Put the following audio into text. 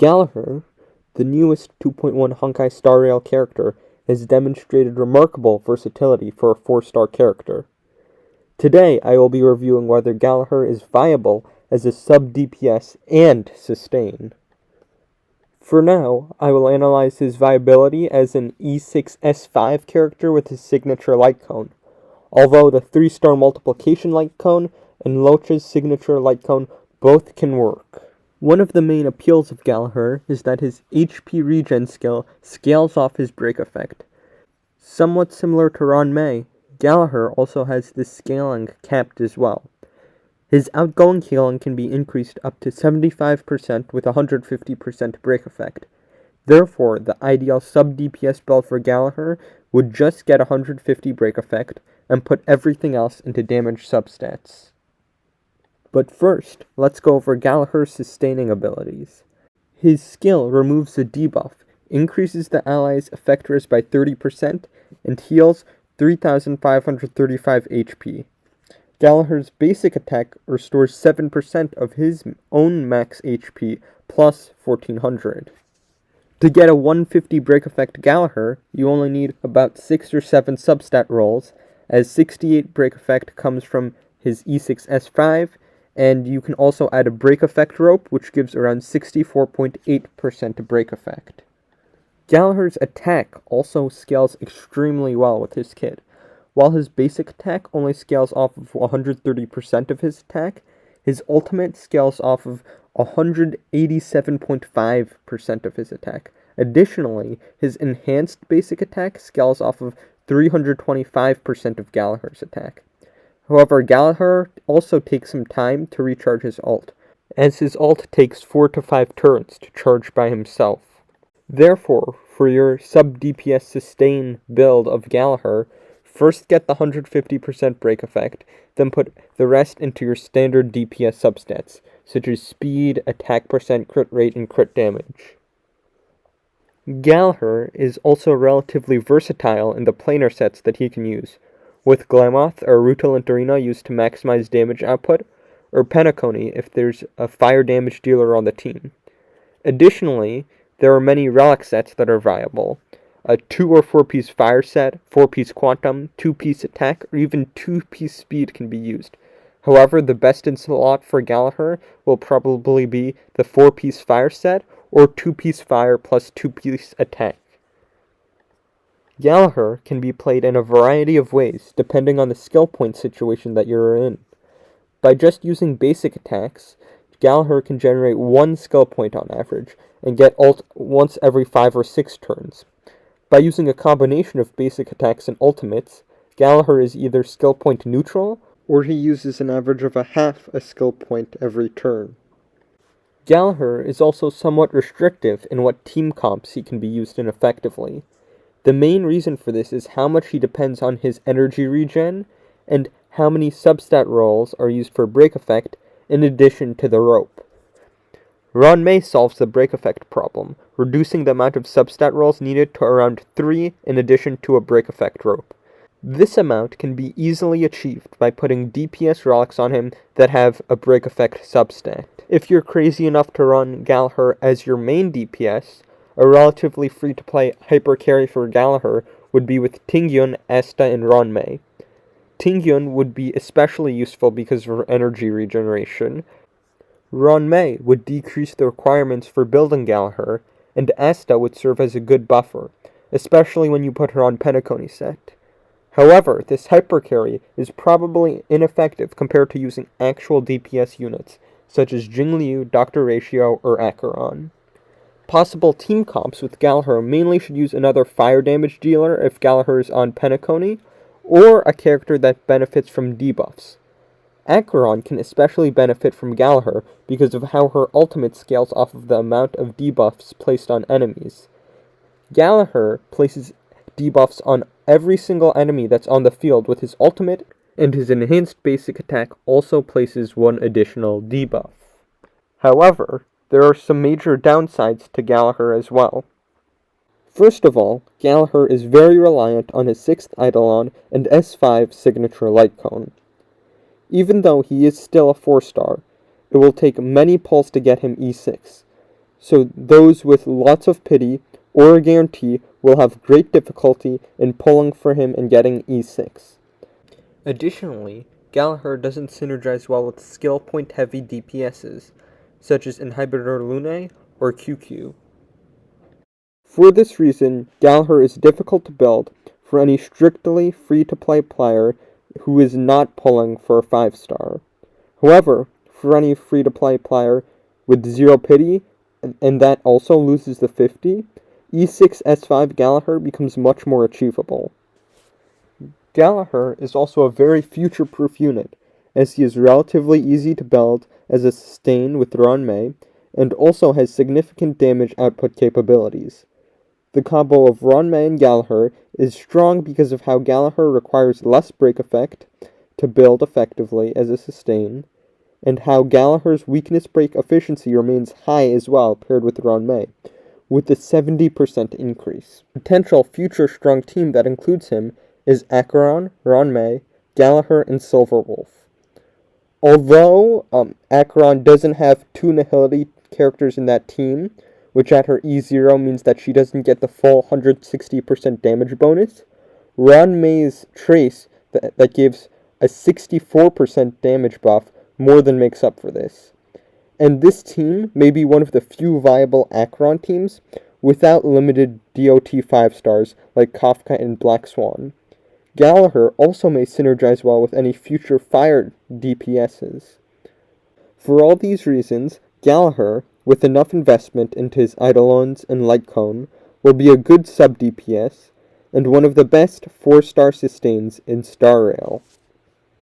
Gallagher, the newest 2.1 Honkai Star Rail character, has demonstrated remarkable versatility for a 4-star character. Today, I will be reviewing whether Gallagher is viable as a sub-DPS and sustain. For now, I will analyze his viability as an E6S5 character with his signature light cone, although the 3-star multiplication light cone and Loach's signature light cone both can work. One of the main appeals of Gallagher is that his HP regen skill scales off his break effect. Somewhat similar to Ron May, Gallagher also has this scaling capped as well. His outgoing healing can be increased up to 75% with 150% break effect. Therefore, the ideal sub-DPS build for Gallagher would just get 150 break effect and put everything else into damage substats. But first, let's go over Gallagher's sustaining abilities. His skill removes a debuff, increases the ally's effect risk by 30%, and heals 3,535 HP. Gallagher's basic attack restores 7% of his own max HP plus 1400. To get a 150 break effect Gallagher, you only need about 6 or 7 substat rolls, as 68 break effect comes from his E6S5, and you can also add a break effect rope, which gives around 64.8% break effect. Gallagher's attack also scales extremely well with his kit. While his basic attack only scales off of 130% of his attack, his ultimate scales off of 187.5% of his attack. Additionally, his enhanced basic attack scales off of 325% of Gallagher's attack. However, Gallagher also takes some time to recharge his ult, as his ult takes 4 to 5 turns to charge by himself. Therefore, for your sub-DPS sustain build of Gallagher, first get the 150% break effect, then put the rest into your standard DPS substats, such as speed, attack percent, crit rate, and crit damage. Gallagher is also relatively versatile in the planar sets that he can use, with Glamoth or Rutilant Arena used to maximize damage output, or Penacony if there's a fire damage dealer on the team. Additionally, there are many relic sets that are viable. A 2 or 4-piece fire set, 4-piece quantum, 2-piece attack, or even 2-piece speed can be used. However, the best in slot for Gallagher will probably be the 4-piece fire set, or 2-piece fire plus 2-piece attack. Gallagher can be played in a variety of ways, depending on the skill point situation that you're in. By just using basic attacks, Gallagher can generate 1 skill point on average, and get ult once every 5 or 6 turns. By using a combination of basic attacks and ultimates, Gallagher is either skill point neutral, or he uses an average of half a skill point every turn. Gallagher is also somewhat restrictive in what team comps he can be used in effectively. The main reason for this is how much he depends on his energy regen, and how many substat rolls are used for break effect in addition to the rope. Ron May solves the break effect problem, reducing the amount of substat rolls needed to around 3 in addition to a break effect rope. This amount can be easily achieved by putting DPS relics on him that have a break effect substat. If you're crazy enough to run Gallagher as your main DPS, a relatively free-to-play hyper carry for Gallagher would be with Tingyun, Asta, and Ron May. Tingyun would be especially useful because of her energy regeneration. Ron May would decrease the requirements for building Gallagher, and Asta would serve as a good buffer, especially when you put her on Penacony set. However, this hyper carry is probably ineffective compared to using actual DPS units, such as Jingliu, Dr. Ratio, or Acheron. Possible team comps with Gallagher mainly should use another fire damage dealer if Gallagher is on Penacony, or a character that benefits from debuffs. Acheron can especially benefit from Gallagher because of how her ultimate scales off of the amount of debuffs placed on enemies. Gallagher places debuffs on every single enemy that's on the field with his ultimate, and his enhanced basic attack also places 1 additional debuff. However, there are some major downsides to Gallagher as well. First of all, Gallagher is very reliant on his 6th Eidolon and S5 signature light cone. Even though he is still a 4-star, it will take many pulls to get him E6. so those with lots of pity or a guarantee will have great difficulty in pulling for him and getting E6. Additionally, Gallagher doesn't synergize well with skill point heavy DPSs, such as Inhibitor Lune or QQ. For this reason, Gallagher is difficult to build for any strictly free-to-play player who is not pulling for a 5-star. However, for any free-to-play player with 0 pity, and that also loses the 50, E6 S5 Gallagher becomes much more achievable. Gallagher is also a very future-proof unit, as he is relatively easy to build as a sustain with Ranmei, and also has significant damage output capabilities. The combo of Ranmei and Gallagher is strong because of how Gallagher requires less break effect to build effectively as a sustain, and how Gallagher's weakness break efficiency remains high as well paired with Ranmei, with a 70% increase. Potential future strong team that includes him is Acheron, Ranmei, Gallagher, and Silverwolf. Although Acheron doesn't have 2 Nihility characters in that team, which at her E0 means that she doesn't get the full 160% damage bonus, Ranmei's Trace that gives a 64% damage buff more than makes up for this. And this team may be one of the few viable Acheron teams without limited DOT 5-stars like Kafka and Black Swan. Gallagher also may synergize well with any future fire DPSs. For all these reasons, Gallagher, with enough investment into his Eidolons and Light Cone, will be a good sub-DPS, and one of the best 4-star sustains in Star Rail.